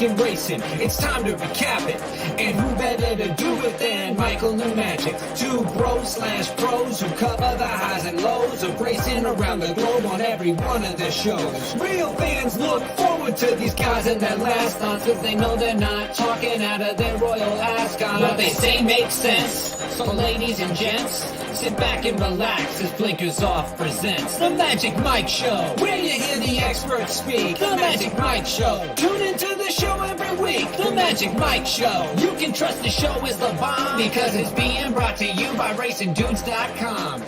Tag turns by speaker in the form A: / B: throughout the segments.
A: in racing. It's time to recap it. And who better to do it than Michael and Magic? Two bros/pros who cover the highs and lows of racing around the globe on every one of their shows. Real fans look forward to these guys and their last stunts, cause they know they're not talking out of their royal ascot. What they say makes sense. So ladies and gents, sit back and relax as Blinkers Off presents The Magic Mike Show, where you hear the experts speak. The Magic Mike Show. Tune into the show every week. The Magic Mike Show. You can trust the show is the bomb because it's being brought to you by RacingDudes.com.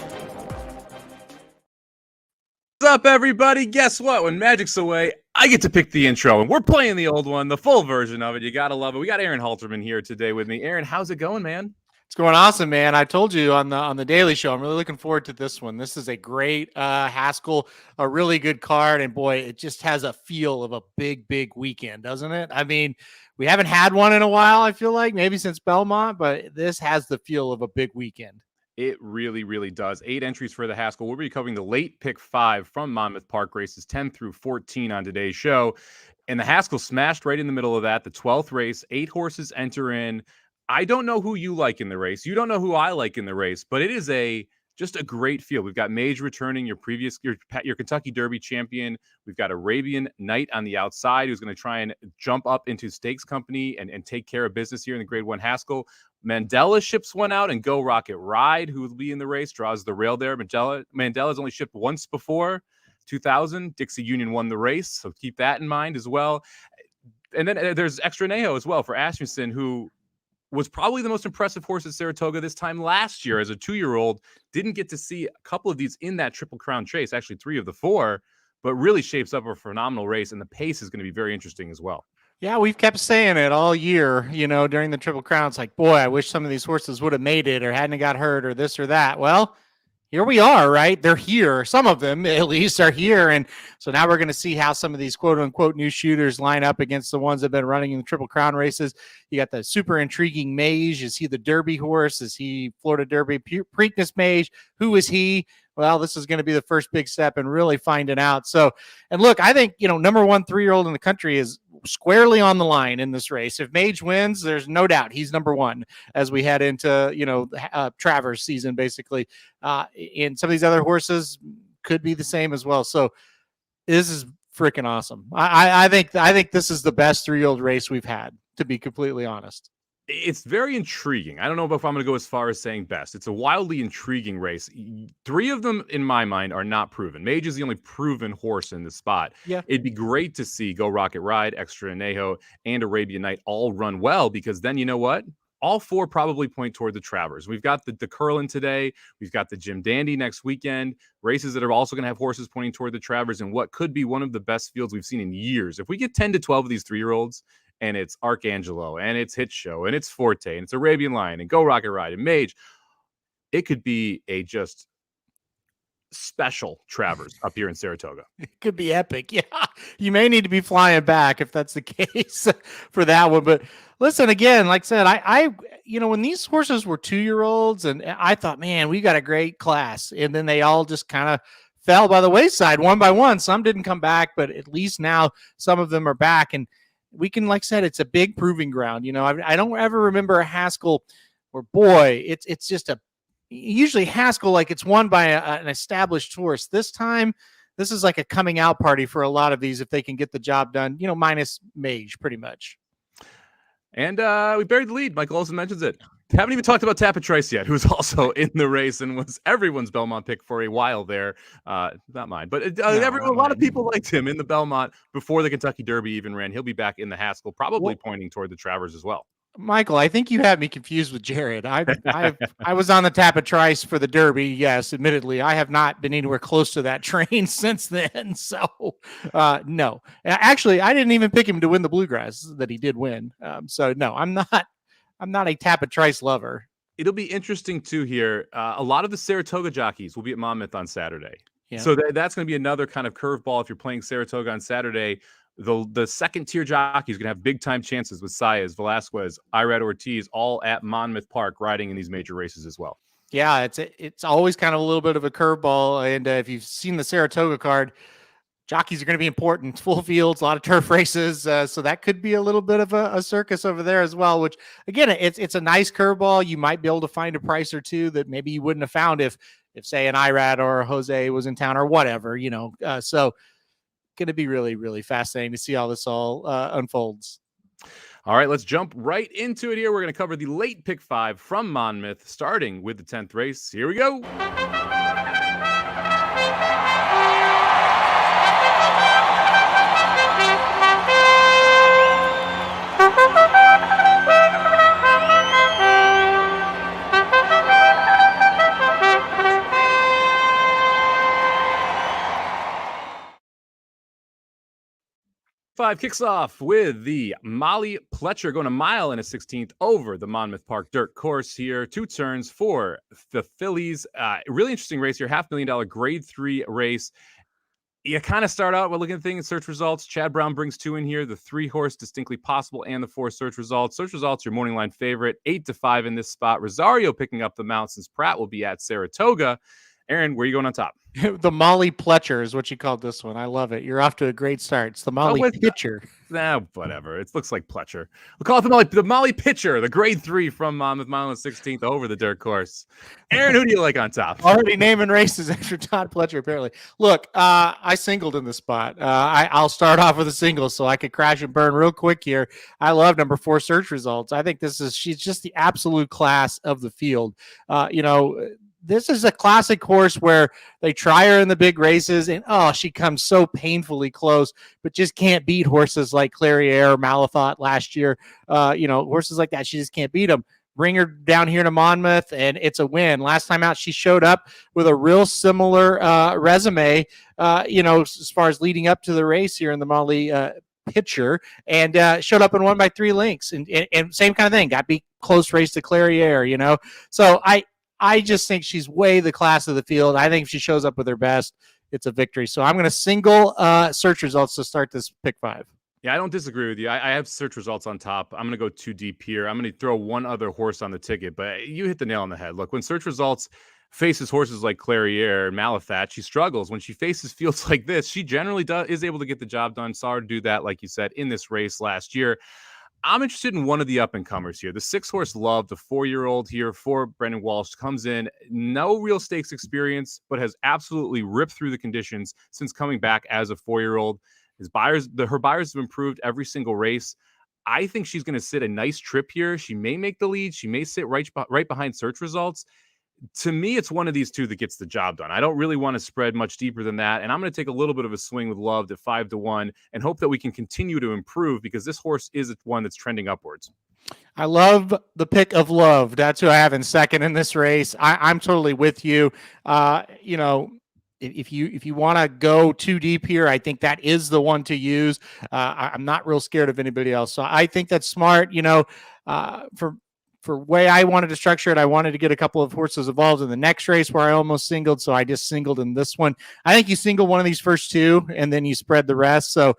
B: What's up, everybody? Guess what? When Magic's away, I get to pick the intro, and we're playing the old one, the full version of it. You gotta love it. We got Aaron Halterman here today with me. Aaron, how's it going, man?
C: It's going awesome, man. I told you on the Daily Show, I'm really looking forward to this one. This is a great Haskell, a really good card, and boy, it just has a feel of a big weekend, doesn't it? I mean, we haven't had one in a while, I feel like, maybe since Belmont, but this has the feel of a big weekend.
B: It really, really does. 8 entries for the Haskell. We'll be covering the late pick 5 from Monmouth Park races 10 through 14 on today's show. And the Haskell smashed right in the middle of that. The 12th race, 8 horses enter in. I don't know who you like in the race. You don't know who I like in the race, but it is just a great field. We've got Mage returning, your Kentucky Derby champion. We've got Arabian Knight on the outside who's going to try and jump up into Stakes Company and take care of business here in the Grade 1 Haskell. Mandela ships one out, and Go Rocket Ride, who will be in the race, draws the rail there. Mandela's only shipped once before, 2000. Dixie Union won the race, so keep that in mind as well. And then there's Extra Neho as well for Asmussen, who was probably the most impressive horse at Saratoga this time last year as a 2-year-old. Didn't get to see a couple of these in that Triple Crown chase, actually 3 of the 4, but really shapes up a phenomenal race, and the pace is going to be very interesting as well.
C: Yeah, we've kept saying it all year, during the Triple Crown. It's like, boy, I wish some of these horses would have made it or hadn't got hurt or this or that. Well, here we are, right? They're here. Some of them, at least, are here. And so now we're going to see how some of these quote-unquote new shooters line up against the ones that have been running in the Triple Crown races. You got the super intriguing Mage. Is he the Derby horse? Is he Florida Derby Preakness Mage? Who is he? Well, this is going to be the first big step in really finding out. So, and look, I think, number 1 3-year-old in the country is squarely on the line in this race. If Mage wins, there's no doubt he's number 1 as we head into, Travers season, basically. And some of these other horses could be the same as well. So this is freaking awesome. I think this is the best 3-year-old race we've had, to be completely honest.
B: It's very intriguing. I don't know if I'm going to go as far as saying best. It's a wildly intriguing race. 3 of them, in my mind, are not proven. Mage is the only proven horse in this spot.
C: Yeah.
B: It'd be great to see Go Rocket Ride, Extra Neho, and Arabian Knight all run well, because then you know what? All 4 probably point toward the Travers. We've got the Curlin today. We've got the Jim Dandy next weekend. Races that are also going to have horses pointing toward the Travers in what could be one of the best fields we've seen in years. If we get 10 to 12 of these 3-year-olds, and it's Archangelo, and it's Hit Show, and it's Forte, and it's Arabian Lion, and Go Rocket Ride, and Mage, it could be a just special Travers up here in Saratoga.
C: It could be epic. Yeah, you may need to be flying back if that's the case for that one. But listen, again, like I said, I when these horses were 2-year-olds, and I thought, man, we got a great class, and then they all just kind of fell by the wayside one by one. Some didn't come back, but at least now some of them are back, and we can, like I said, it's a big proving ground. I don't ever remember a Haskell where, boy, it's just usually Haskell, like it's won by an established horse. This time, this is like a coming out party for a lot of these if they can get the job done, minus Mage pretty much.
B: And we buried the lead. Michael Olsen mentions it. Haven't even talked about Tapatrice yet, who's also in the race and was everyone's Belmont pick for a while there. Not mine, but a lot of people liked him in the Belmont before the Kentucky Derby even ran. He'll be back in the Haskell, probably pointing toward the Travers as well.
C: Michael, I think you had me confused with Jared. I was on the Tapatrice for the Derby. Yes, admittedly, I have not been anywhere close to that train since then. So, no, actually, I didn't even pick him to win the Bluegrass that he did win. So, no, I'm not a Tapatrice lover.
B: It'll be interesting too here. A lot of the Saratoga jockeys will be at Monmouth on Saturday.
C: Yeah.
B: So that's going to be another kind of curveball if you're playing Saratoga on Saturday. The second tier jockeys are going to have big time chances with Saez, Velasquez, Irad Ortiz, all at Monmouth Park riding in these major races as well.
C: Yeah, it's always kind of a little bit of a curveball. And if you've seen the Saratoga card, jockeys are going to be important. Full fields, a lot of turf races. So that could be a little bit of a circus over there as well, which again, it's a nice curveball. You might be able to find a price or two that maybe you wouldn't have found if say an Irad or a Jose was in town or whatever, so going to be really, really fascinating to see how this all unfolds.
B: All right, let's jump right into it here. We're going to cover the late pick 5 from Monmouth, starting with the 10th race. Here we go. 5 kicks off with the Molly Pletcher going a mile and a 16th over the Monmouth Park dirt course here. 2 turns for the fillies. Really interesting race here. $500,000 grade 3 race. You kind of start out with looking at things, search results. Chad Brown brings 2 in here, the 3 horse Distinctly Possible and the 4 search results. Search results, your morning line favorite, 8-5 in this spot. Rosario picking up the mount since Pratt will be at Saratoga. Aaron, where are you going on top?
C: The Molly Pletcher is what you called this one. I love it. You're off to a great start. It's the Molly Pitcher.
B: Whatever. It looks like Pletcher. We'll call it the Molly Pitcher, the grade 3 from Monmouth, mile and 16th over the dirt course. Aaron, who do you like on top?
C: Already naming races after Todd Pletcher, apparently. Look, I singled in the spot. I'll start off with a single so I could crash and burn real quick here. I love number 4 search results. I think she's just the absolute class of the field. This is a classic horse where they try her in the big races and, she comes so painfully close, but just can't beat horses like Clariere or Malathot last year. Horses like that, she just can't beat them. Bring her down here to Monmouth, and it's a win. Last time out, she showed up with a real similar resume, as far as leading up to the race here in the Molly Pitcher, and showed up and won by 3 lengths. And same kind of thing, got beat close race to Clariere, So I just think she's way the class of the field. I think if she shows up with her best, it's a victory. So I'm going to single search results to start this pick 5.
B: Yeah, I don't disagree with you. I have search results on top. I'm going to go too deep here. I'm going to throw one other horse on the ticket, but you hit the nail on the head. Look, when search results faces horses like Clariere and Malathat, she struggles. When she faces fields like this, she generally is able to get the job done. Saw her do that, like you said, in this race last year. I'm interested in one of the up-and-comers here. The 6-horse Love, the 4-year-old here for Brendan Walsh, comes in, no real stakes experience, but has absolutely ripped through the conditions since coming back as a 4-year-old. Her buyers have improved every single race. I think she's going to sit a nice trip here. She may make the lead. She may sit right behind search results. To me, it's one of these 2 that gets the job done. I don't really want to spread much deeper than that. And I'm going to take a little bit of a swing with Love at 5-1 and hope that we can continue to improve because this horse is one that's trending upwards.
C: I love the pick of Love. That's who I have in second in this race. I'm totally with you. If you want to go too deep here, I think that is the one to use. I'm not real scared of anybody else. So I think that's smart, for way I wanted to structure it. I wanted to get a couple of horses involved in the next race where I almost singled. So I just singled in this one. I think you single one of these first 2 and then you spread the rest. So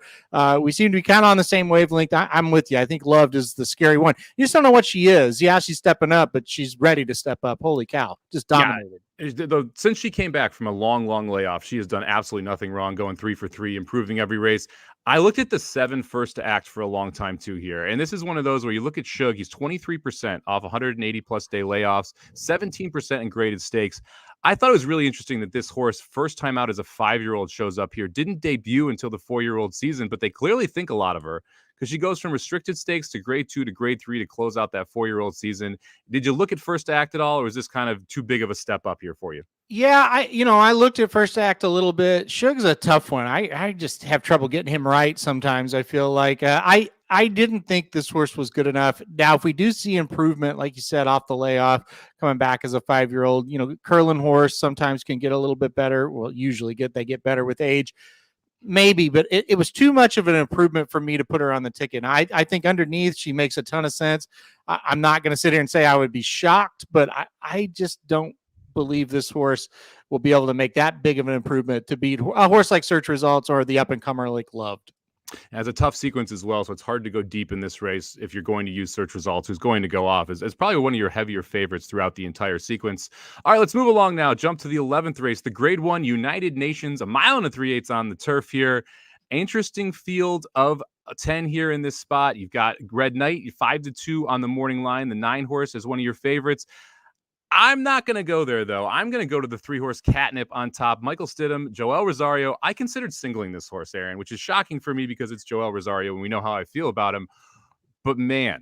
C: we seem to be kind of on the same wavelength. I'm with you. I think Loved is the scary one. You just don't know what she is. Yeah, she's stepping up, but she's ready to step up. Holy cow. Just dominated.
B: Yeah. Since she came back from a long, long layoff, she has done absolutely nothing wrong, going 3 for 3, improving every race. I looked at the 7 first to act for a long time too here. And this is one of those where you look at Shug, he's 23% off 180 plus day layoffs, 17% in graded stakes. I thought it was really interesting that this horse, first time out as a 5-year-old, shows up here, didn't debut until the 4-year-old season, but they clearly think a lot of her because she goes from restricted stakes to grade 2 to grade 3 to close out that 4-year-old season. Did you look at first to act at all, or is this kind of too big of a step up here for you?
C: Yeah, I looked at first act a little bit. Shug's a tough one. I just have trouble getting him right sometimes. I feel like I didn't think this horse was good enough. Now, if we do see improvement, like you said, off the layoff, coming back as a 5-year-old, Curlin horse sometimes can get a little bit better. Well, usually they get better with age. Maybe, but it was too much of an improvement for me to put her on the ticket. And I think underneath she makes a ton of sense. I'm not going to sit here and say I would be shocked, but I just don't believe this horse will be able to make that big of an improvement to beat a horse like Search Results or the up-and-comer like Loved.
B: It has a tough sequence as well, so it's hard to go deep in this race if you're going to use search results. Who's going to go off is probably one of your heavier favorites throughout the entire sequence. All right, let's move along now. Jump to the 11th race, the Grade 1 United Nations, a mile and 3/8 on the turf here. Interesting field of a 10 here in this spot. You've got Red Knight, 5-2 on the morning line. The 9 horse is one of your favorites. I'm not going to go there, though. I'm going to go to the 3-horse Catnip on top. Michael Stidham, Joel Rosario. I considered singling this horse, Aaron, which is shocking for me because it's Joel Rosario and we know how I feel about him. But man,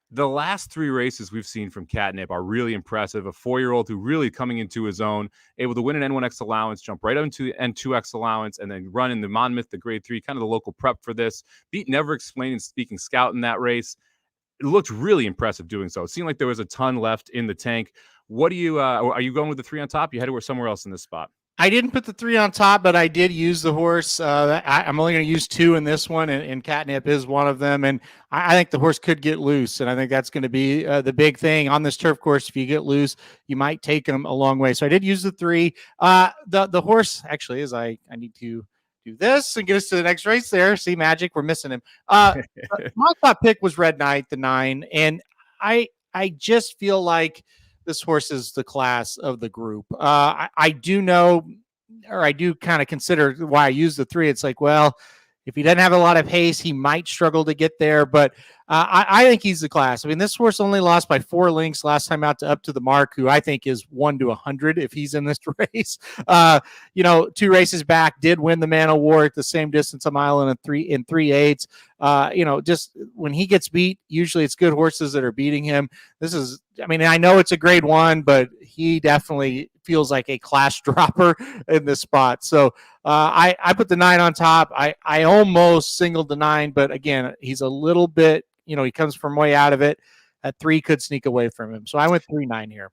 B: the last 3 races we've seen from Catnip are really impressive. A 4-year-old who really coming into his own, able to win an N1X allowance, jump right up into N2X allowance, and then run in the Monmouth, the Grade 3, kind of the local prep for this. Beat Never Explained and Speaking Scout in that race. It looked really impressive doing so. It seemed like there was a ton left in the tank. What do you, are you going with the 3 on top? You headed somewhere else in this spot?
C: I didn't put the 3 on top, but I did use the horse. I'm only going to use 2 in this one, and Catnip is one of them. And I think the horse could get loose, and I think that's going to be the big thing on this turf course. If you get loose, you might take him a long way. So I did use the 3. The horse actually is I need to do this and get us to the next race there. See, magic, we're missing him. My top pick was Red Knight, the 9, and I just feel like this horse is the class of the group. I do know, or I do kind of consider why I use the 3. It's like, well, if he doesn't have a lot of pace, he might struggle to get there, but I think he's the class. I mean, this horse only lost by 4 lengths last time out to Up to the Mark, who I think is 1-100 if he's in this race. 2 races back, did win the Man of War at the same distance, a mile and 3/8. Just when he gets beat, usually it's good horses that are beating him. This is, I mean, I know it's a Grade 1, but he definitely feels like a class dropper in this spot. So I put the 9 on top. I almost singled the 9, but again, he's a little bit, he comes from way out of it. At 3 could sneak away from him. So I went 3-9 here.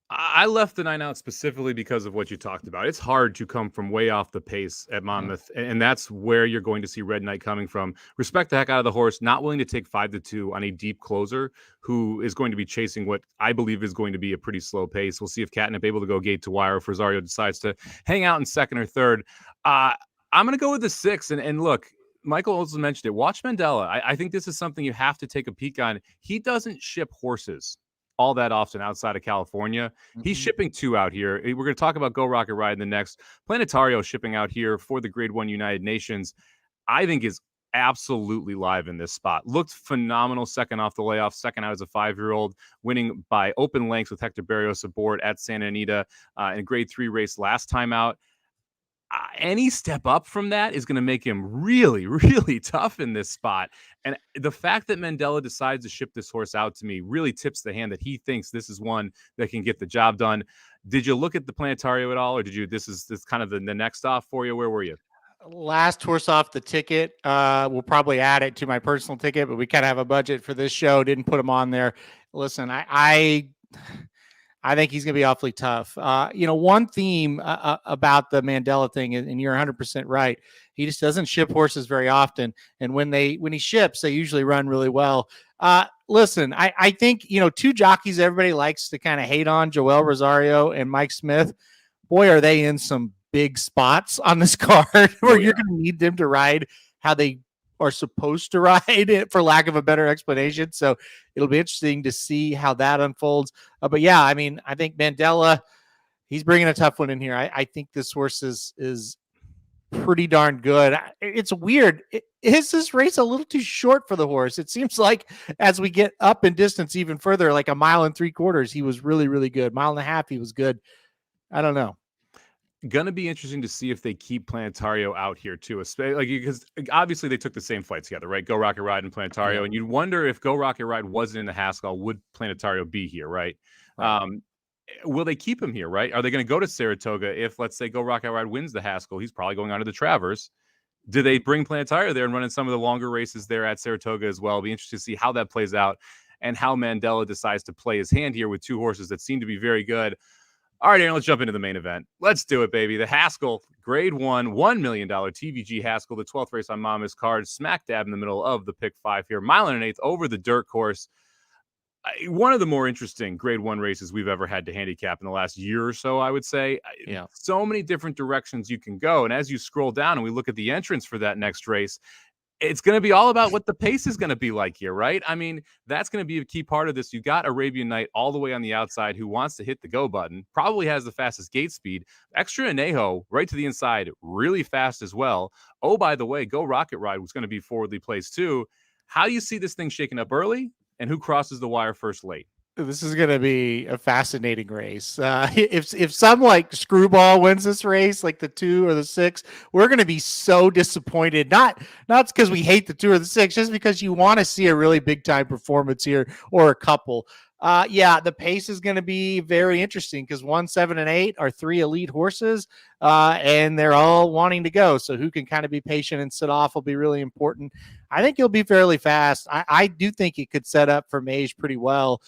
B: I left the 9 out specifically because of what you talked about. It's hard to come from way off the pace at Monmouth, and that's where you're going to see Red Knight coming from. Respect the heck out of the horse, not willing to take 5-2 on a deep closer who is going to be chasing what I believe is going to be a pretty slow pace. We'll see if Catnip able to go gate to wire, if Rosario decides to hang out in second or third. I'm going to go with the 6, and look, Michael also mentioned it. Watch Mandela. I think this is something you have to take a peek on. He doesn't ship horses all that often outside of California. He's shipping 2 out here. We're going to talk about Go Rocket Ride in the next. Planetario shipping out here for the Grade 1 United Nations, I think is absolutely live in this spot. Looked phenomenal second off the layoff, second out as a 5-year-old, winning by open lengths with Hector Barrios aboard at Santa Anita in a Grade 3 race last time out. Any step up from that is going to make him really, really tough in this spot. And the fact that Mandela decides to ship this horse out to me really tips the hand that he thinks this is one that can get the job done. Did you look at the Planetario at all, or did you? This is kind of the next off for you. Where were you?
C: Last horse off the ticket. We'll probably add it to my personal ticket, but we kind of have a budget for this show. Didn't put him on there. Listen, I think he's going to be awfully tough. One theme about the Mandela thing, and you're 100% right, he just doesn't ship horses very often. And when he ships, they usually run really well. Listen, I think, 2 jockeys everybody likes to kind of hate on, Joel Rosario and Mike Smith. Boy, are they in some big spots on this card where you're going to need them to ride how they are supposed to ride it, for lack of a better explanation. So it'll be interesting to see how that unfolds. But yeah, I mean, I think Mandela, he's bringing a tough one in here. I think this horse is pretty darn good. It's weird. Is this race a little too short for the horse? It seems like as we get up in distance even further, like a 1 3/4, he was really, really good. 1.5 miles, he was good. I don't know.
B: Going to be interesting to see if they keep Planetario out here too, because obviously they took the same flight together, right? Go Rocket Ride and Planetario, and you'd wonder if Go Rocket Ride wasn't in the Haskell, would Planetario be here, right? Will they keep him here, right? Are they going to go to Saratoga if, let's say, Go Rocket Ride wins the Haskell? He's probably going on to the Travers. Do they bring Planetario there and run in some of the longer races there at Saratoga as well? It'll be interesting to see how that plays out and how Mandela decides to play his hand here with 2 horses that seem to be very good. All right, Aaron, let's jump into the main event. Let's do it, baby. The Haskell Grade 1, $1 million TVG Haskell, the 12th race on Monmouth's card, smack dab in the middle of the pick 5 here. 1 1/8 over the dirt course. One of the more interesting Grade 1 races we've ever had to handicap in the last year or so, I would say.
C: Yeah.
B: So many different directions you can go. And as you scroll down and we look at the entrance for that next race, It's going to be all about what the pace is going to be like here, right? I mean, that's going to be a key part of this. You got Arabian Night all the way on the outside who wants to hit the go button, probably has the fastest gate speed. Extra Anejo right to the inside, really fast as well. Oh, by the way, Go Rocket Ride was going to be forwardly placed too. How do you see this thing shaking up early, and who crosses the wire first late?
C: This is going to be a fascinating race. If some like screwball wins this race, like the 2 or the 6, we're going to be so disappointed. Not because we hate the 2 or the 6, just because you want to see a really big time performance here or a couple. Yeah, the pace is going to be very interesting because 1, 7, and 8 are 3 elite horses, and they're all wanting to go. So who can kind of be patient and sit off will be really important. I think he'll be fairly fast. I do think he could set up for Mage pretty well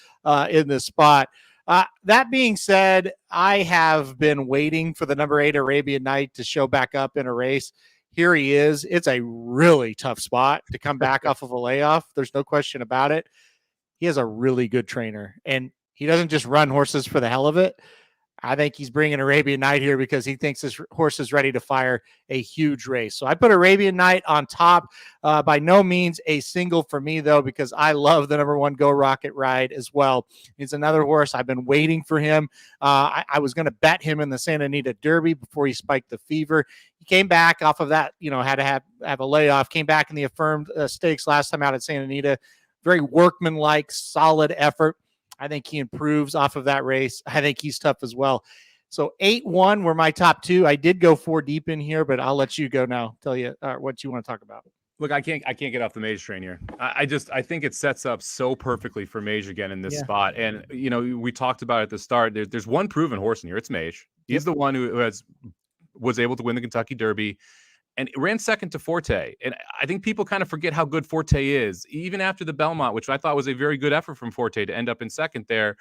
C: in this spot. That being said, I have been waiting for the number 8 Arabian Night to show back up in a race. Here he is. It's a really tough spot to come back off of a layoff. There's no question about it. He has a really good trainer, and he doesn't just run horses for the hell of it. I think he's bringing Arabian Night here because he thinks this horse is ready to fire a huge race. So I put Arabian Night on top. By no means a single for me, though, because I love the number 1 Go Rocket Ride as well. He's another horse. I've been waiting for him. I was going to bet him in the Santa Anita Derby before he spiked the fever. He came back off of that, had to have a layoff, came back in the affirmed stakes last time out at Santa Anita. Very workmanlike, solid effort. I think he improves off of that race. I think he's tough as well. So 8-1 were my top 2. I did go 4 deep in here, but I'll let you go now. Tell you what you want to talk about.
B: Look, I can't get off the Mage train here. I think it sets up so perfectly for Mage again in this spot. And we talked about it at the start. There's one proven horse in here. It's Mage. He's the one who was able to win the Kentucky Derby. And it ran second to Forte. And I think people kind of forget how good Forte is. Even after the Belmont, which I thought was a very good effort from Forte to end up in second there.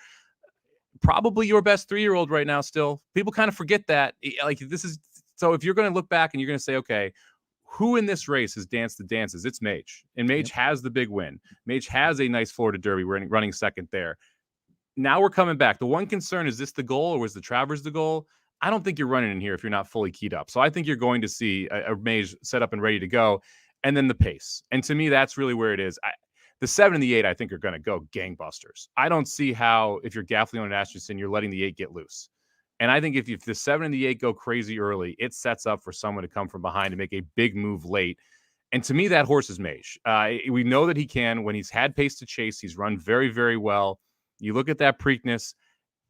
B: Probably your best 3-year-old right now still. People kind of forget that. Like, this is so if you're going to look back and you're going to say, okay, who in this race has danced the dances? It's Mage. And Mage has the big win. Mage has a nice Florida Derby running second there. Now we're coming back. The one concern, is this the goal or was the Travers the goal? I don't think you're running in here if you're not fully keyed up. So I think you're going to see a Mage set up and ready to go, and then the pace. And to me, that's really where it is. The 7 and the 8, I think, are going to go gangbusters. I don't see how, if you're Gaffleon and Atchison, you're letting the 8 get loose. And I think if the 7 and the 8 go crazy early, it sets up for someone to come from behind and make a big move late. And to me, that horse is Mage. We know that he can. When he's had pace to chase, he's run very, very well. You look at that Preakness,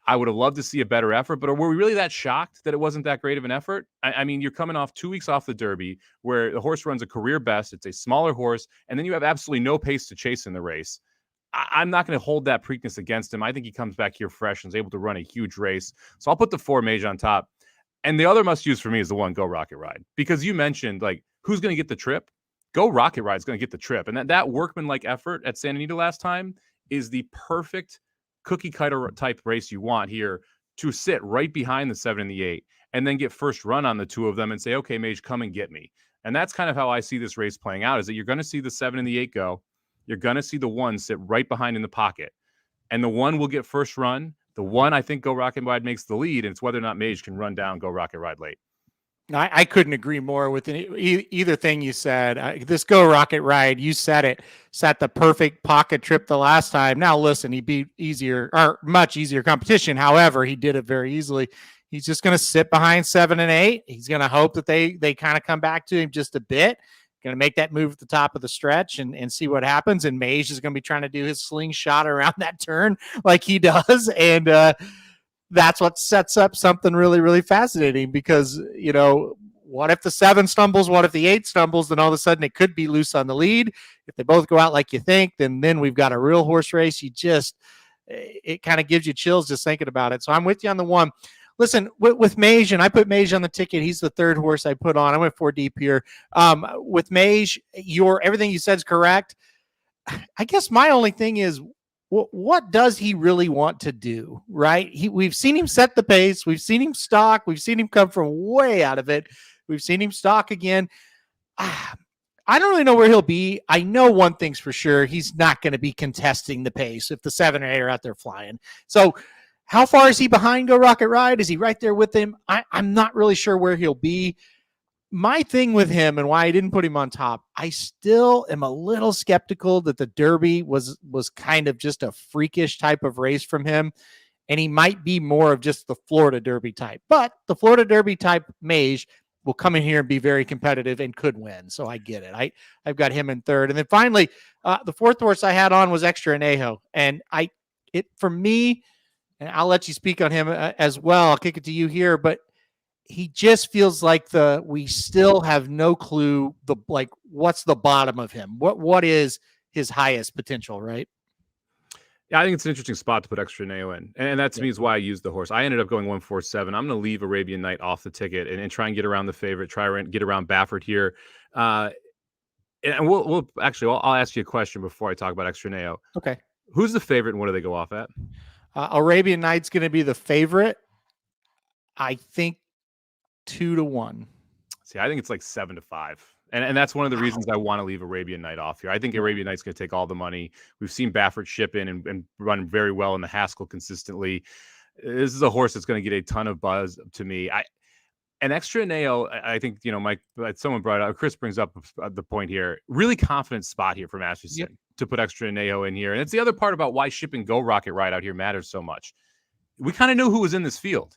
B: I would have loved to see a better effort, but were we really that shocked that it wasn't that great of an effort? I mean, you're coming off 2 weeks off the Derby where the horse runs a career best. It's a smaller horse, and then you have absolutely no pace to chase in the race. I'm not going to hold that Preakness against him. I think he comes back here fresh and is able to run a huge race. So I'll put the 4 Mage on top. And the other must-use for me is the 1 Go Rocket Ride. Because you mentioned, like, who's going to get the trip? Go Rocket Ride is going to get the trip. And that workman-like effort at Santa Anita last time is the perfect cookie cutter type race you want here to sit right behind the 7 and the 8 and then get first run on the 2 of them and say, okay, Mage, come and get me. And that's kind of how I see this race playing out, is that you're going to see the 7 and the 8 go. You're going to see the 1 sit right behind in the pocket, and the 1 will get first run. The 1, I think Go Rocket Ride makes the lead, and it's whether or not Mage can run down Go Rocket Ride late.
C: I couldn't agree more with either thing you said. This Go Rocket Ride, you said it, set the perfect pocket trip the last time. Now, listen, he beat much easier competition. However, he did it very easily. He's just going to sit behind 7 and 8. He's going to hope that they kind of come back to him just a bit. Going to make that move at the top of the stretch and see what happens. And Mage is going to be trying to do his slingshot around that turn like he does. And, that's what sets up something really, really fascinating because, what if the 7 stumbles? What if the 8 stumbles? Then all of a sudden it could be loose on the lead. If they both go out like you think, then we've got a real horse race. It kind of gives you chills just thinking about it. So I'm with you on the 1. Listen, with Mage, and I put Mage on the ticket. He's the 3rd horse I put on. I went 4 deep here. With Mage, everything you said is correct. I guess my only thing is, what does he really want to do, right? We've seen him set the pace. We've seen him stalk. We've seen him come from way out of it. We've seen him stalk again. I don't really know where he'll be. I know one thing's for sure. He's not going to be contesting the pace if the 7 or 8 are out there flying. So how far is he behind Go Rocket Ride? Is he right there with him? I'm not really sure where he'll be. my thing with him and why I didn't put him on top, I still am a little skeptical that the Derby was kind of just a freakish type of race from him. And he might be more of just the Florida Derby type. But the Florida Derby type mage will come in here and be very competitive and could win. So I get it. I've got him in third. And then finally, the fourth horse I had on was Extra Anejo. And for me, and I'll let you speak on him as well. I'll kick it to you here, but he just feels like we still have no clue what's the bottom of him. What is his highest potential, right?
B: Yeah, I think it's an interesting spot to put Extra Neo in. And that to me is why I used the horse. I ended up going 147. I'm going to leave Arabian Night off the ticket and try and get around the favorite, get around Baffert here. And we'll actually, I'll ask you a question before I talk about Extra Neo.
C: Okay.
B: Who's the favorite and what do they go off at?
C: Arabian Night's going to be the favorite. I think 2-1.
B: See, I think it's like 7-5. And that's one of the reasons I want to leave Arabian Night off here. I think Arabian Night's going to take all the money. We've seen Baffert ship in and run very well in the Haskell consistently. This is a horse that's going to get a ton of buzz to me. An Extra Neo, I think, Mike, someone brought up, Chris brings up the point here. Really confident spot here from Asmussen to put Extra Neo in here. And it's the other part about why shipping Go Rocket Ride out here matters so much. We kind of knew who was in this field.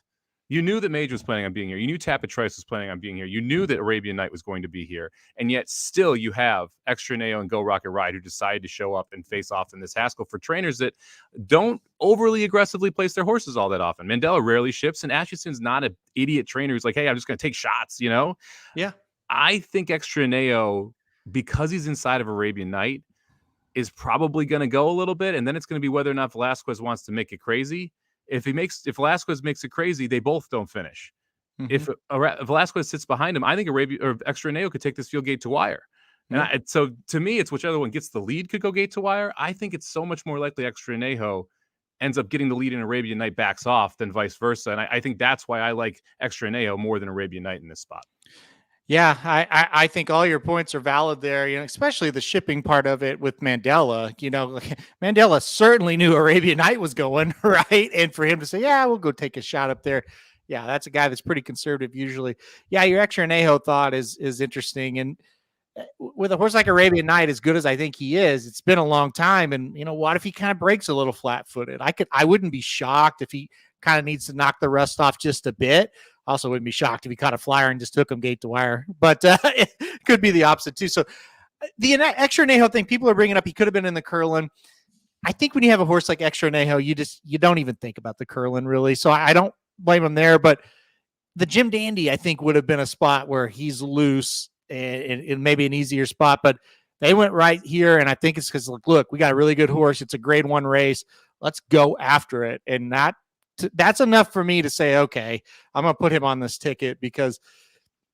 B: You knew that Mage was planning on being here. You knew Tapit Trice was planning on being here. You knew that Arabian Night was going to be here. And yet still you have Extra Neo and Go Rocket Ride who decided to show up and face off in this Haskell for trainers that don't overly aggressively place their horses all that often. Mandela rarely ships, and Atchison's not an idiot trainer who's like, hey, I'm just going to take shots, Yeah. I think Extra Neo, because he's inside of Arabian Night, is probably going to go a little bit, and then it's going to be whether or not Velasquez wants to make it crazy. If Velasquez makes it crazy, they both don't finish. Mm-hmm. If Velasquez sits behind him, I think Extra Neo could take this field gate to wire. Mm-hmm. And so to me, it's whichever one gets the lead could go gate to wire. I think it's so much more likely Extra Neo ends up getting the lead and Arabian Night backs off than vice versa. And I think that's why I like Extra Neo more than Arabian Night in this spot.
C: Yeah, I think all your points are valid there, especially the shipping part of it with Mandela. Mandela certainly knew Arabian Night was going, right? And for him to say, yeah, we'll go take a shot up there. Yeah, that's a guy that's pretty conservative usually. Yeah, your Extra Nejo thought is interesting. And with a horse like Arabian Night, as good as I think he is, it's been a long time. And, what if he kind of breaks a little flat-footed? I wouldn't be shocked if he kind of needs to knock the rust off just a bit. Also wouldn't be shocked if he caught a flyer and just took him gate to wire, but it could be the opposite too. So the Extra Nejo thing, people are bringing up, he could have been in the Curlin. I think when you have a horse like Extra Nejo, you don't even think about the Curlin really. So I don't blame him there, but the Jim Dandy, I think would have been a spot where he's loose and maybe an easier spot, but they went right here. And I think it's because look, we got a really good horse. It's a grade 1 race. Let's go after it. And that's enough for me to say, okay, I'm going to put him on this ticket because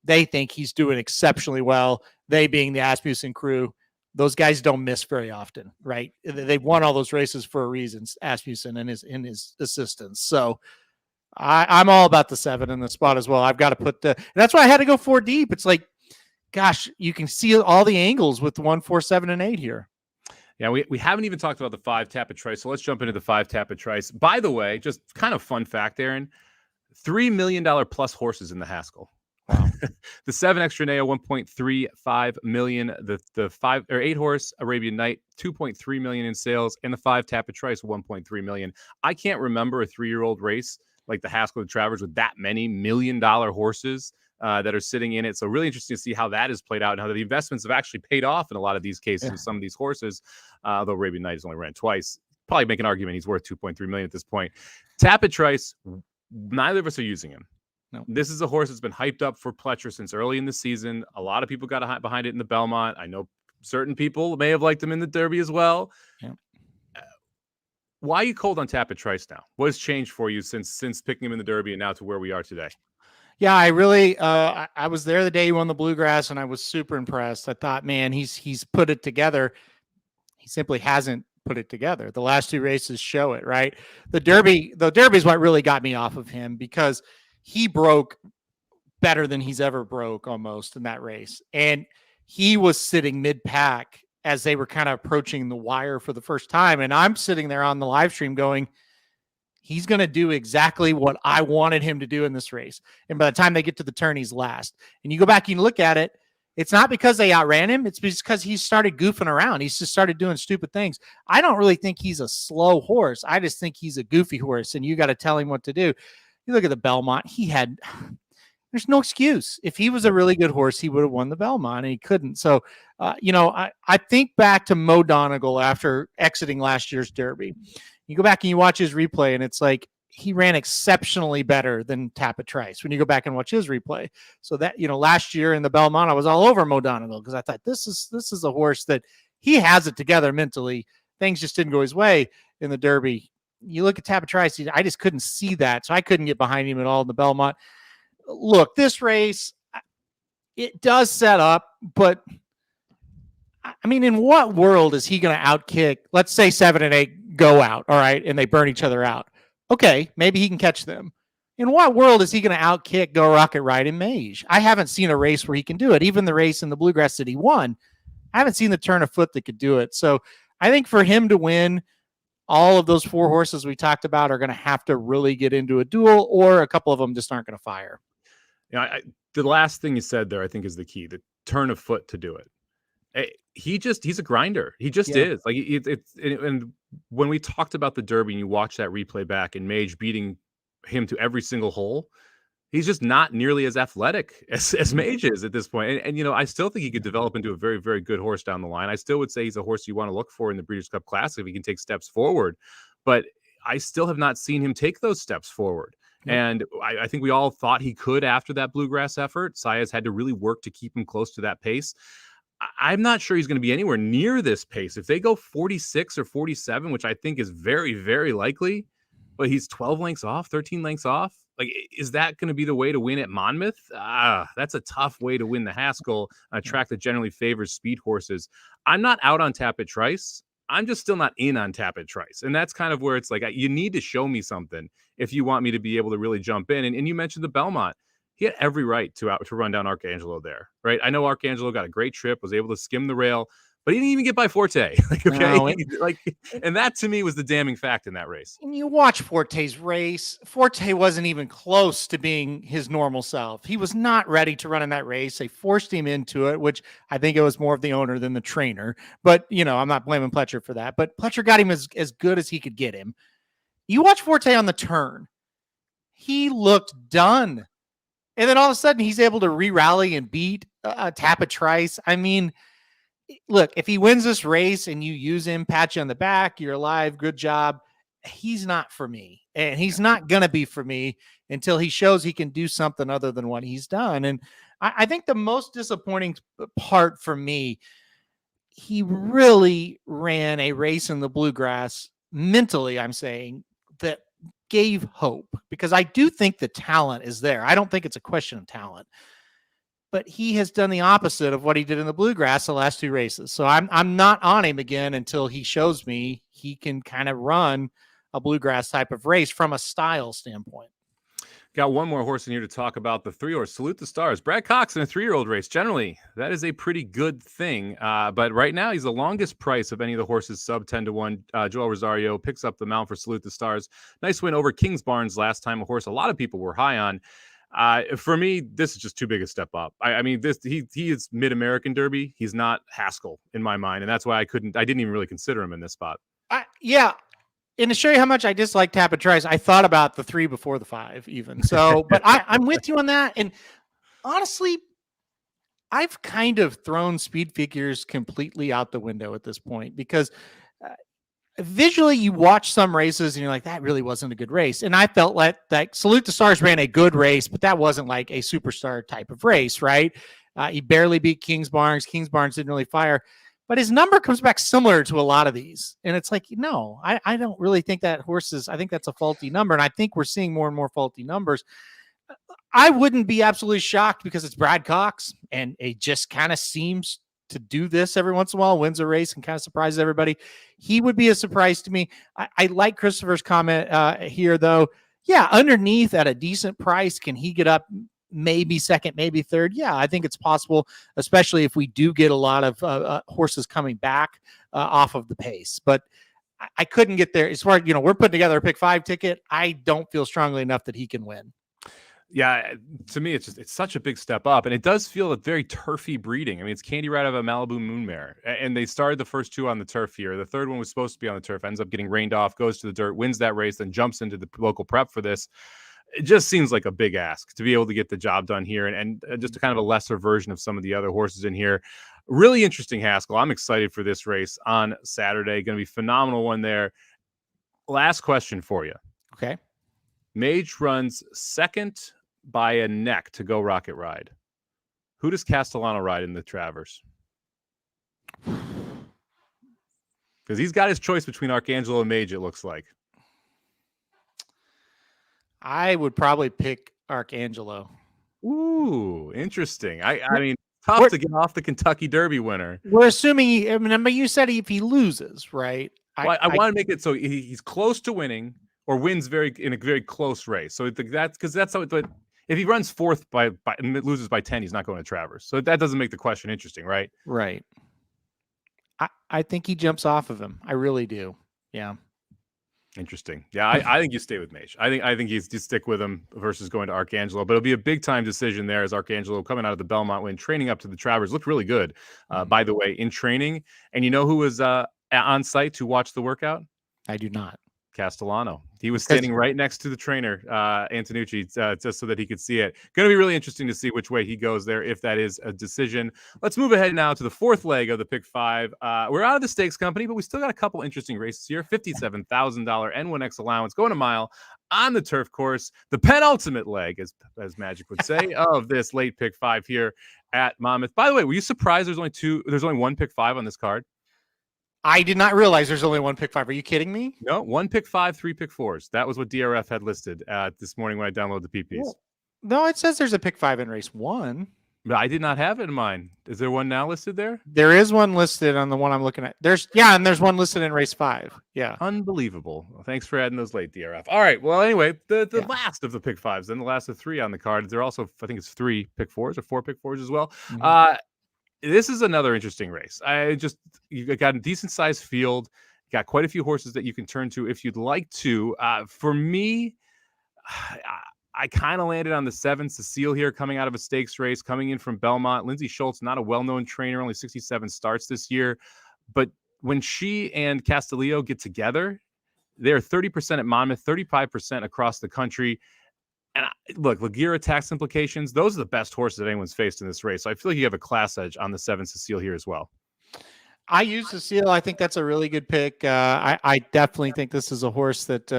C: they think he's doing exceptionally well. They being the Asmussen crew, those guys don't miss very often, right? They've won all those races for a reason, Asmussen and his assistants. So I'm all about the 7 in the spot as well. I've got to put that's why I had to go 4 deep. It's like, gosh, you can see all the angles with 1, 4, 7, and 8 here.
B: Yeah, we haven't even talked about the 5 Tapit Trice, so let's jump into the 5 Tapit Trice. By the way, just kind of fun fact, Aaron, $3 million plus horses in the Haskell. Wow. The 7 Extra Neo, 1.35 million. The 5 or 8 horse Arabian Night, 2.3 million in sales, and the 5 Tapit Trice, 1.3 million. I can't remember a 3-year-old race like the Haskell Travers with that many $1 million horses that are sitting in it. So really interesting to see how that has played out and how the investments have actually paid off in a lot of these cases with some of these horses. Though Arabian Night has only ran twice. Probably make an argument he's worth 2.3 million at this point. Tapit Trice, neither of us are using him. No. This is a horse that's been hyped up for Pletcher since early in the season. A lot of people got behind it in the Belmont. I know certain people may have liked him in the Derby as well. Yeah. Why are you cold on Tapit Trice now? What has changed for you since picking him in the Derby and now to where we are today?
C: Yeah, I really, I was there the day he won the Bluegrass, and I was super impressed. I thought, man, he's put it together. He simply hasn't put it together. The last 2 races show it, right? The Derby is what really got me off of him because he broke better than he's ever broke almost in that race. And he was sitting mid-pack as they were kind of approaching the wire for the first time. And I'm sitting there on the live stream going, He's going to do exactly what I wanted him to do in this race. And by the time they get to the turn, he's last. And you go back and look at it, it's not because they outran him. It's because he started goofing around. He's just started doing stupid things. I don't really think he's a slow horse. I just think he's a goofy horse, and you got to tell him what to do. You look at the Belmont. There's no excuse. If he was a really good horse, he would have won the Belmont, and he couldn't. So, I think back to Mo Donegal after exiting last year's Derby. You go back and you watch his replay, and it's like he ran exceptionally better than Tapit Trice when you go back and watch his replay. So that, last year in the Belmont, I was all over Mo Donegal because I thought this is a horse that he has it together mentally. Things just didn't go his way in the Derby. You look at Tapit Trice, I just couldn't see that. So I couldn't get behind him at all in the Belmont. Look, this race, it does set up, but I mean, in what world is he going to outkick? Let's say 7 and 8 go out, all right, and they burn each other out. Okay, maybe he can catch them. In what world is he going to outkick Go Rocket Ride and Mage? I haven't seen a race where he can do it. Even the race in the Bluegrass that he won, I haven't seen the turn of foot that could do it. So I think for him to win, all of those 4 horses we talked about are going to have to really get into a duel, or a couple of them just aren't going to fire.
B: The last thing you said there, I think, is the key, the turn of foot to do it. He's a grinder. He just is. Like and when we talked about the Derby and you watch that replay back and Mage beating him to every single hole, he's just not nearly as athletic as Mage is at this point. And I still think he could develop into a very, very good horse down the line. I still would say he's a horse you want to look for in the Breeders' Cup Classic if he can take steps forward. But I still have not seen him take those steps forward. And I think we all thought he could after that Bluegrass effort. Saez had to really work to keep him close to that pace. I'm not sure he's going to be anywhere near this pace. If they go 46 or 47, which I think is very, very likely, but he's 12 lengths off, 13 lengths off. Like, is that going to be the way to win at Monmouth? That's a tough way to win the Haskell, a track that generally favors speed horses. I'm not out on Tapit Trice. I'm just still not in on Tapit Trice. And that's kind of where it's like, you need to show me something if you want me to be able to really jump in. And you mentioned the Belmont. He had every right to run down Arcangelo there, right? I know Arcangelo got a great trip, was able to skim the rail, but he didn't even get by Forte. And that to me was the damning fact in that race.
C: And you watch Forte's race. Forte wasn't even close to being his normal self. He was not ready to run in that race. They forced him into it, which I think it was more of the owner than the trainer. But, I'm not blaming Pletcher for that. But Pletcher got him as good as he could get him. You watch Forte on the turn. He looked done. And then all of a sudden, he's able to re-rally and beat Tapit Trice. I mean, look, if he wins this race and you use him, pat you on the back, you're alive, good job. He's not for me. And he's not going to be for me until he shows he can do something other than what he's done. And I think the most disappointing part for me, he really ran a race in the Bluegrass, mentally, I'm saying, that gave hope, because I do think the talent is there. I don't think it's a question of talent, but he has done the opposite of what he did in the Bluegrass the last 2 races. So I'm not on him again until he shows me he can kind of run a Bluegrass type of race from a style standpoint.
B: Got one more horse in here to talk about, the 3-horse Salute the Stars. Brad Cox in a 3-year-old race. Generally, that is a pretty good thing. But right now, he's the longest price of any of the horses sub 10-1. Joel Rosario picks up the mount for Salute the Stars. Nice win over Kings Barnes last time, a horse a lot of people were high on. For me, this is just too big a step up. I mean, he is Mid-American Derby. He's not Haskell in my mind. And that's why I didn't even really consider him in this spot.
C: And to show you how much I dislike Tapit Trice, I thought about the 3 before the 5 even. So, but I'm with you on that. And honestly, I've kind of thrown speed figures completely out the window at this point, because visually you watch some races and you're like, that really wasn't a good race. And I felt like Salute the Stars ran a good race, but that wasn't like a superstar type of race, right? He barely beat Kings Barnes. Kings Barnes didn't really fire. But his number comes back similar to a lot of these. And it's like, no, I don't really think that I think that's a faulty number. And I think we're seeing more and more faulty numbers. I wouldn't be absolutely shocked, because it's Brad Cox and it just kind of seems to do this every once in a while, wins a race and kind of surprises everybody. He would be a surprise to me. I like Christopher's comment here, though. Yeah, underneath at a decent price, can he get up maybe second, maybe third? Yeah, I think it's possible, especially if we do get a lot of horses coming back off of the pace. But I couldn't get there. As far as, we're putting together a pick 5 ticket. I don't feel strongly enough that he can win.
B: Yeah, to me, it's such a big step up, and it does feel a very turfy breeding. I mean, it's Candy Rat of a Malibu Moon Mare, and they started the first 2 on the turf here. The third one was supposed to be on the turf, ends up getting rained off, goes to the dirt, wins that race, then jumps into the local prep for this. It just seems like a big ask to be able to get the job done here, and just a kind of a lesser version of some of the other horses in here. Really interesting, Haskell. I'm excited for this race on Saturday. Going to be a phenomenal one there. Last question for you.
C: Okay.
B: Mage runs second by a neck to Go Rocket Ride. Who does Castellano ride in the Travers? Because he's got his choice between Arcangelo and Mage, it looks like.
C: I would probably pick Arcangelo.
B: Ooh, interesting. I mean, tough to get off the Kentucky Derby winner.
C: We're assuming, but you said if he loses, right?
B: I want to make it so he's close to winning or wins in a very close race. So that's how. But if he runs fourth by and loses by 10, he's not going to Travers. So that doesn't make the question interesting, right?
C: Right. I think he jumps off of him. I really do. Yeah.
B: Interesting. Yeah, I think you stay with Mage. I think you stick with him versus going to Arcangelo. But it'll be a big time decision there as Arcangelo coming out of the Belmont win, training up to the Travers. Looked really good, by the way, in training. And you know who was on site to watch the workout?
C: I do not.
B: Castellano. He was standing right next to the trainer, Antonucci, just so that he could see it. Going to be really interesting to see which way he goes there, if that is a decision. Let's move ahead now to the 4th leg of the pick 5. We're out of the stakes company, but we still got a couple interesting races here. $57,000 N1X allowance going a mile on the turf course. The penultimate leg, as Magic would say, of this late pick 5 here at Monmouth. By the way, were you surprised there's only one pick 5 on this card?
C: I did not realize there's only one pick 5. Are you kidding me?
B: No, 1 pick 5, 3 pick 4s. That was what DRF had listed this morning when I downloaded the PPs.
C: No, it says there's a pick 5 in race 1.
B: But I did not have it in mind. Is there one now listed there?
C: There is one listed on the one I'm looking at. And there's one listed in race 5. Yeah.
B: Unbelievable. Well, thanks for adding those late, DRF. All right. Well, anyway, the last of the pick 5s, then the last of 3 on the card. There are also, I think it's 3 pick 4s or 4 pick 4s as well. Mm-hmm. This is another interesting race. You got a decent sized field, got quite a few horses that you can turn to if you'd like to. For me, I kind of landed on the 7 Cecile here, coming out of a stakes race, coming in from Belmont. Lindsay Schultz, not a well-known trainer, only 67 starts this year. But when she and Castillo get together, they're 30% at Monmouth, 35% across the country. And look, Laguerre tax implications, those are the best horses that anyone's faced in this race. So I feel like you have a class edge on the 7 Cecile here as well.
C: I use Cecile. I think that's a really good pick. I definitely think this is a horse that,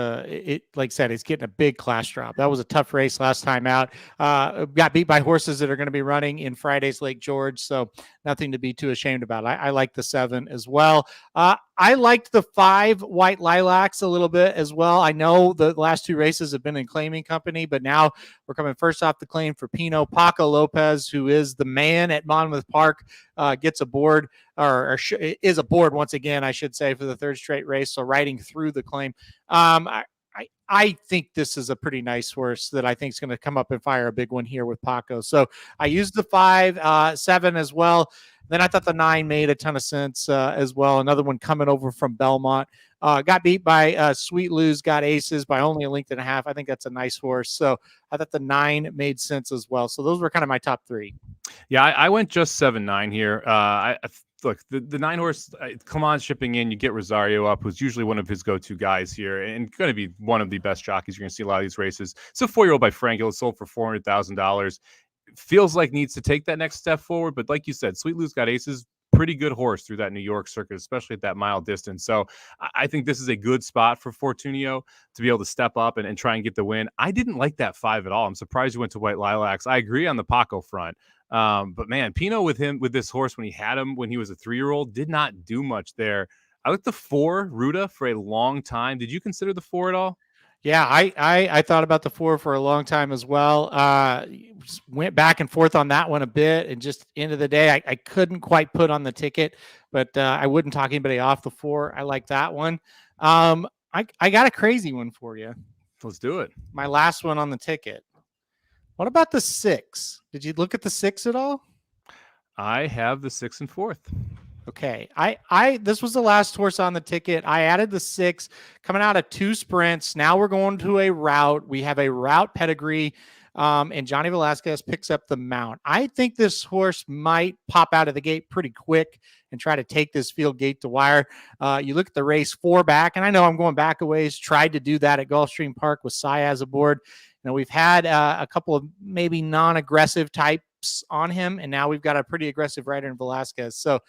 C: like I said, it's getting a big class drop. That was a tough race last time out. Got beat by horses that are going to be running in Friday's Lake George, so nothing to be too ashamed about. I like the 7 as well. I liked the 5 White Lilacs a little bit as well. I know the last 2 races have been in claiming company, but now we're coming first off the claim for Pino. Paco Lopez, who is the man at Monmouth Park, gets aboard, is aboard once again, I should say, for the 3rd straight race. So riding through the claim. I think this is a pretty nice horse that I think is going to come up and fire a big one here with Paco. So I used the 5, 7 as well. Then I thought the 9 made a ton of sense as well. Another one coming over from Belmont. Got beat by Sweet Lou's, got aces by only a length and a half. I think that's a nice horse. So I thought the 9 made sense as well. So those were kind of my top 3.
B: Yeah, I went just 7-9 here. Look, the 9 horse, Clement's shipping in. You get Rosario up, who's usually one of his go-to guys here, and going to be one of the best jockeys you're going to see a lot of these races. It's a 4-year-old by Frank Hill, sold for $400,000. Feels like needs to take that next step forward, but like you said, Sweet Lou's got aces. Pretty good horse through that New York circuit, especially at that mile distance. So I think this is a good spot for Fortunio to be able to step up and try and get the win. I didn't like that 5 at all. I'm surprised you went to White Lilacs. I agree on the Paco front. But man, Pino with this horse when he had him when he was a 3-year-old did not do much there. I looked the 4 Ruta for a long time. Did you consider the 4 at all?
C: Yeah, I thought about the 4 for a long time as well. Went back and forth on that one a bit, and just end of the day, I couldn't quite put on the ticket, but I wouldn't talk anybody off the 4. I like that one. I got a crazy one for you.
B: Let's do it.
C: My last one on the ticket. What about the 6? Did you look at the 6 at all?
B: I have the 6 and 4th.
C: Okay. This was the last horse on the ticket. I added the 6 coming out of 2 sprints. Now we're going to a route. We have a route pedigree. And Johnny Velasquez picks up the mount. I think this horse might pop out of the gate pretty quick and try to take this field gate to wire. You look at the race 4 back, and I know I'm going back a ways, tried to do that at Gulfstream Park with Saez aboard. You know, we've had a couple of maybe non-aggressive types on him, and now we've got a pretty aggressive rider in Velasquez. So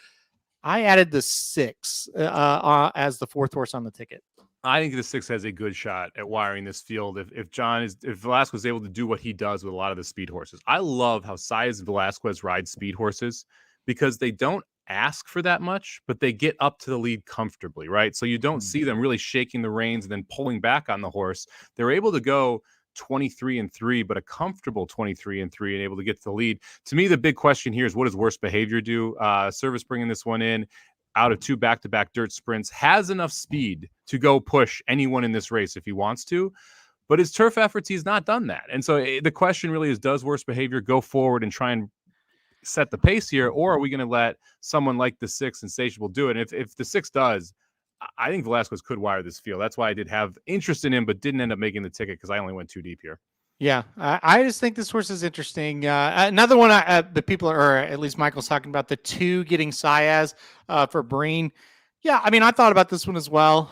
C: I added the 6 as the 4th horse on the ticket.
B: I think the 6 has a good shot at wiring this field. If Velasquez was able to do what he does with a lot of the speed horses. I love how Saez and Velasquez ride speed horses because they don't ask for that much, but they get up to the lead comfortably, right? So you don't see them really shaking the reins and then pulling back on the horse. They're able to go 23-3, but a comfortable 23-3 and able to get to the lead. To me, the big question here is, what does worst behavior do? Service bringing this one in out of 2 back-to-back dirt sprints, has enough speed to go push anyone in this race if he wants to, but his turf efforts, he's not done that. And so the question really is, does worst behavior go forward and try and set the pace here, or are we going to let someone like the 6 Insatiable do it? And if the 6 does, I think Velasquez could wire this field. That's why I did have interest in him, but didn't end up making the ticket because I only went too deep here.
C: Yeah, I just think this horse is interesting. Another one the people or at least Michael's talking about, the 2 getting Saez for Breen. Yeah, I mean, I thought about this one as well.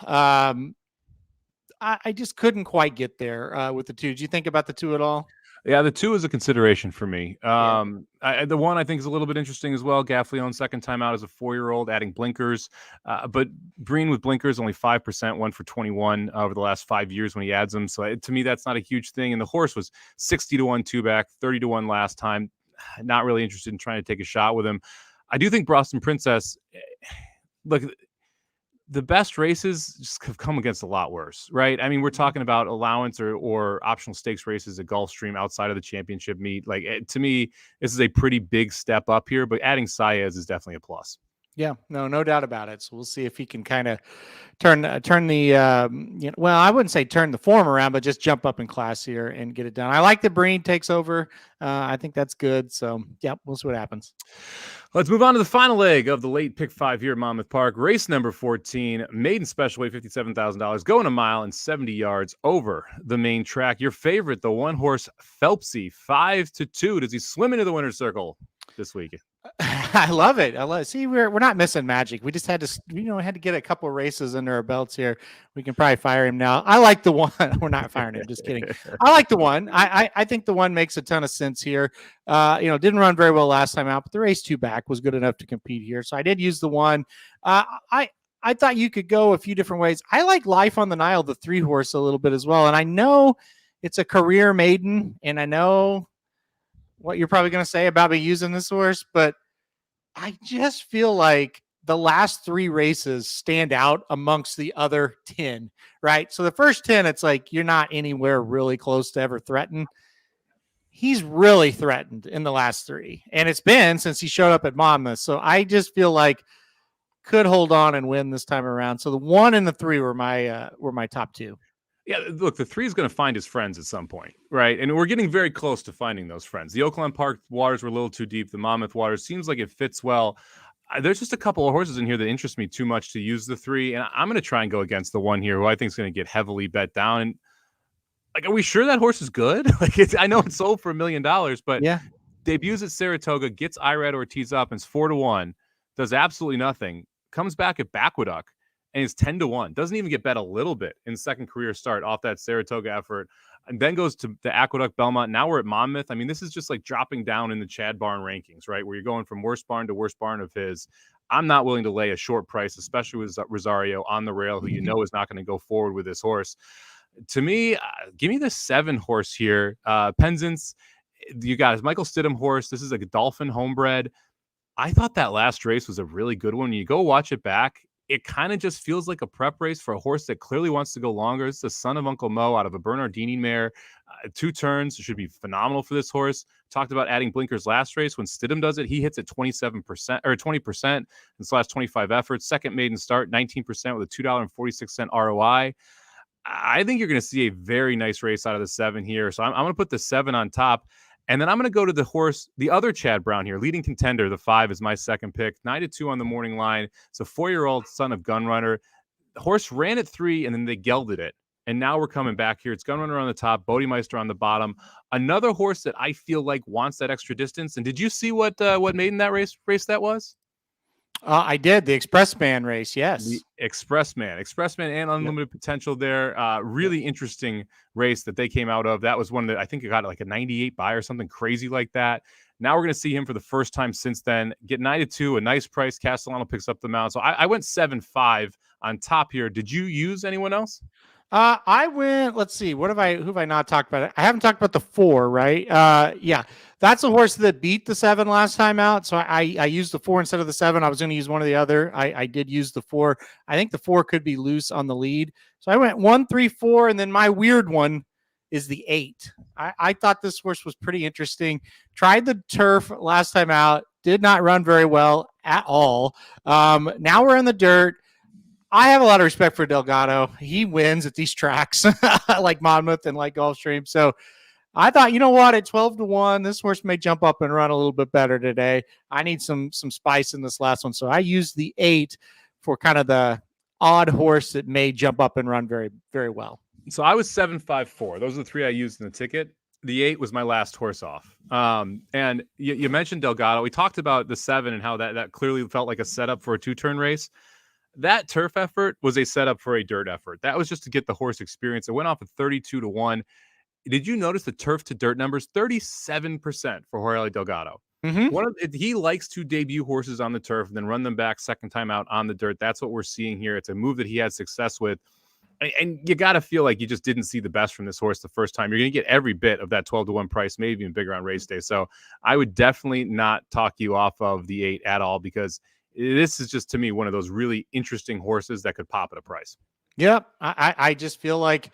C: I just couldn't quite get there with the 2. Did you think about the 2 at all?
B: Yeah, the 2 is a consideration for me.
C: Yeah.
B: The 1 I think is a little bit interesting as well. Gaffleone, second time out as a 4-year-old, adding blinkers. But Breen with blinkers, only 5%, 1 for 21 over the last 5 years when he adds them. So to me, that's not a huge thing. And the horse was 60-1 2 back, 30-1 last time. Not really interested in trying to take a shot with him. I do think Boston Princess, look, the best races just have come against a lot worse, right? I mean, we're talking about allowance or optional stakes races at Gulfstream outside of the championship meet. Like, to me, this is a pretty big step up here, but adding Saez is definitely a plus.
C: Yeah, no doubt about it. So we'll see if he can kind of turn the, well, I wouldn't say turn the form around, but just jump up in class here and get it done. I like that Breen takes over. I think that's good. So yeah, we'll see what happens.
B: Let's move on to the final leg of the late pick 5 here at Monmouth Park. Race number 14, maiden special weight, $57,000, going a mile and 70 yards over the main track. Your favorite, the 1 horse Phelpsy, 5-2. Does he swim into the winner's circle this week?
C: I love it. See, we're not missing magic. We just had to, had to get a couple of races under our belts here. We can probably fire him now. I like the 1. We're not firing him. Just kidding. I like the 1. I think the 1 makes a ton of sense here. Didn't run very well last time out, but the race 2 back was good enough to compete here. So I did use the 1. I thought you could go a few different ways. I like Life on the Nile, the 3 horse, a little bit as well. And I know it's a career maiden, and I know what you're probably going to say about me using this horse, but I just feel like the last 3 races stand out amongst the other 10, right? So the first 10, it's like you're not anywhere really close to ever threatened. He's really threatened in the last 3, and it's been since he showed up at Monmouth. So I just feel like could hold on and win this time around. So the 1 and the 3 were my top 2.
B: Yeah, look, the 3 is going to find his friends at some point, right? And we're getting very close to finding those friends. The Oakland Park waters were a little too deep. The Monmouth waters seems like it fits well. There's just a couple of horses in here that interest me too much to use the 3, and I'm going to try and go against the 1 here, who I think is going to get heavily bet down. And like, are we sure that horse is good? I know it's sold for $1 million, but
C: yeah,
B: debuts at Saratoga, gets Irad Ortiz up, and it's 4-1, does absolutely nothing, comes back at Backwooduk, and is 10-1. Doesn't even get bet a little bit in second career start off that Saratoga effort, and then goes to the Aqueduct Belmont. Now we're at Monmouth. I mean, this is just like dropping down in the Chad Barn rankings, right? Where you're going from worst barn to worst barn of his. I'm not willing to lay a short price, especially with Rosario on the rail, who is not going to go forward with this horse. To me, give me the 7 horse here. Penzance, you got his Michael Stidham horse. This is a Dolphin homebred. I thought that last race was a really good one. You go watch it back, it kind of just feels like a prep race for a horse that clearly wants to go longer. It's the son of Uncle Mo out of a Bernardini mare. 2 turns. It should be phenomenal for this horse. Talked about adding blinkers last race. When Stidham does it, he hits at 27% or 20% in his last 25 efforts. Second maiden start, 19% with a $2.46 ROI. I think you're going to see a very nice race out of the 7 here. So I'm going to put the 7 on top. And then I'm going to go to the horse, the other Chad Brown here, leading contender. The 5 is my second pick. 9-2 on the morning line. It's a 4-year-old son of Gunrunner. The horse ran at 3, and then they gelded it. And now we're coming back here. It's Gunrunner on the top, Bodemeister on the bottom. Another horse that I feel like wants that extra distance. And did you see what made in that race that was?
C: I did. The Expressman race, yes.
B: The Expressman and Unlimited Potential there. Really interesting race that they came out of. That was one that I think it got like a 98 buy or something crazy like that. Now we're going to see him for the first time since then. Get 9-2, a nice price. Castellano picks up the mount. So I went 7-5 on top here. Did you use anyone else?
C: I went, let's see, who have I not talked about? I haven't talked about the 4, right? Yeah, that's a horse that beat the 7 last time out. So I used the 4 instead of the 7. I was going to use one or the other. I did use the 4. I think the 4 could be loose on the lead. So I went 1, 3, 4. And then my weird one is the 8. I thought this horse was pretty interesting. Tried the turf last time out. Did not run very well at all. Now we're in the dirt. I have a lot of respect for Delgado. He wins at these tracks like Monmouth and like Gulfstream. So I thought, you know what, at 12-1, this horse may jump up and run a little bit better today. I need some spice in this last one. So I used the 8 for kind of the odd horse that may jump up and run very, very well.
B: So I was 7-5-4. Those are the 3 I used in the ticket. The 8 was my last horse off. And you mentioned Delgado. We talked about the 7 and how that clearly felt like a setup for a 2-turn race. That turf effort was a setup for a dirt effort. That was just to get the horse experience. It went off at 32-1. Did you notice the turf to dirt numbers? 37% for Jorge Delgado.
C: Mm-hmm.
B: He likes to debut horses on the turf and then run them back second time out on the dirt. That's what we're seeing here. It's a move that he had success with. And you got to feel like you just didn't see the best from this horse the first time. You're going to get every bit of that 12-1 price, maybe even bigger on race day. So I would definitely not talk you off of the 8 at all, because this is just, to me, one of those really interesting horses that could pop at a price.
C: Yep. I just feel like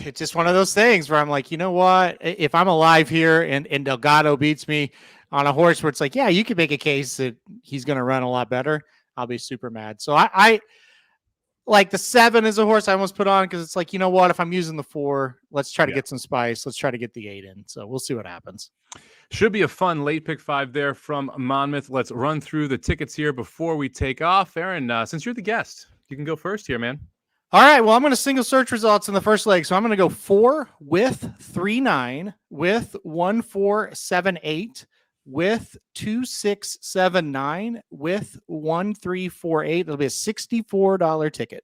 C: it's just one of those things where I'm like, you know what? If I'm alive here and Delgado beats me on a horse where it's like, yeah, you could make a case that he's going to run a lot better, I'll be super mad. So I like the 7 is a horse I almost put on because it's like, you know what? If I'm using the 4, let's try to get some spice. Let's try to get the 8 in. So we'll see what happens.
B: Should be a fun late pick 5 there from Monmouth. Let's run through the tickets here before we take off. Aaron, since you're the guest, you can go first here, man.
C: All right. Well, I'm going to single search results in the first leg. So I'm going to go 4 with 3-9 with 1-4-7-8 with 2-6-7-9 with 1-3-4-8. It'll be a $64 ticket.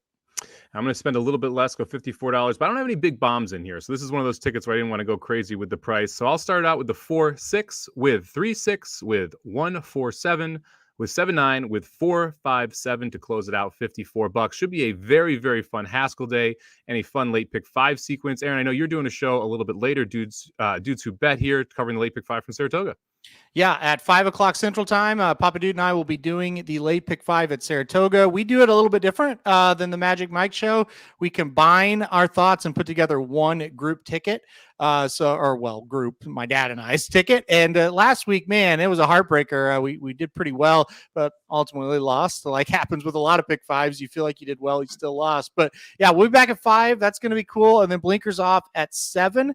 B: I'm going to spend a little bit less, go $54, but I don't have any big bombs in here. So this is one of those tickets where I didn't want to go crazy with the price. So I'll start out with the 4-6 with 3-6 with 1-4-7 with 7-9 with 4-5-7 to close it out. $54. Should be a very, very fun Haskell day and a fun late pick 5 sequence. Aaron, I know you're doing a show a little bit later, dudes who bet here, covering the late pick 5 from Saratoga.
C: Yeah, at 5 o'clock Central Time, Papa Dude and I will be doing the late pick 5 at Saratoga. We do it a little bit different than the Magic Mike show. We combine our thoughts and put together one group ticket. Group, my dad and I's ticket. And last week, man, it was a heartbreaker. We did pretty well, but ultimately lost. Like happens with a lot of pick 5s. You feel like you did well, you still lost. But yeah, we'll be back at 5. That's going to be cool. And then blinkers off at 7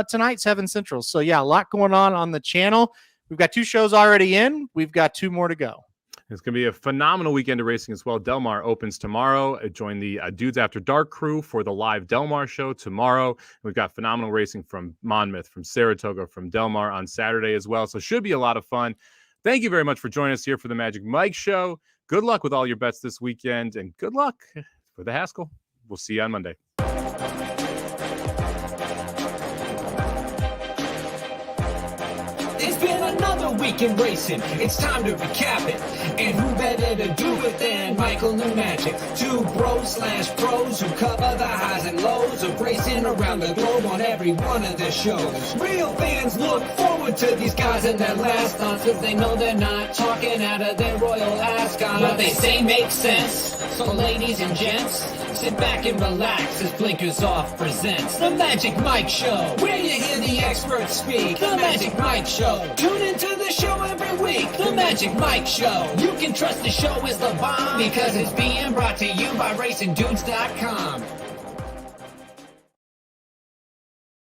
C: tonight, 7 Central. So yeah, a lot going on the channel. We've got 2 shows already in. We've got 2 more to go.
B: It's going to be a phenomenal weekend of racing as well. Del Mar opens tomorrow. Join the Dudes After Dark crew for the live Del Mar show tomorrow. We've got phenomenal racing from Monmouth, from Saratoga, from Del Mar on Saturday as well. So it should be a lot of fun. Thank you very much for joining us here for the Magic Mike show. Good luck with all your bets this weekend, and good luck for the Haskell. We'll see you on Monday.
A: It's been another week in racing. It's time to recap it. And who better to do it than Michael New Magic? 2 bros/pros who cover the highs and lows of racing around the globe on every one of their shows. Real fans look forward to these guys and their last thoughts, cause they know they're not talking out of their royal ascot. What they say makes sense. So ladies and gents, sit back and relax as Blinkers Off presents The Magic Mike Show, where you hear the experts speak. The Magic Mike Show. Tune into the show every week. The Magic Mike Show. You can trust the show is the bomb because it's being brought to you by RacingDudes.com.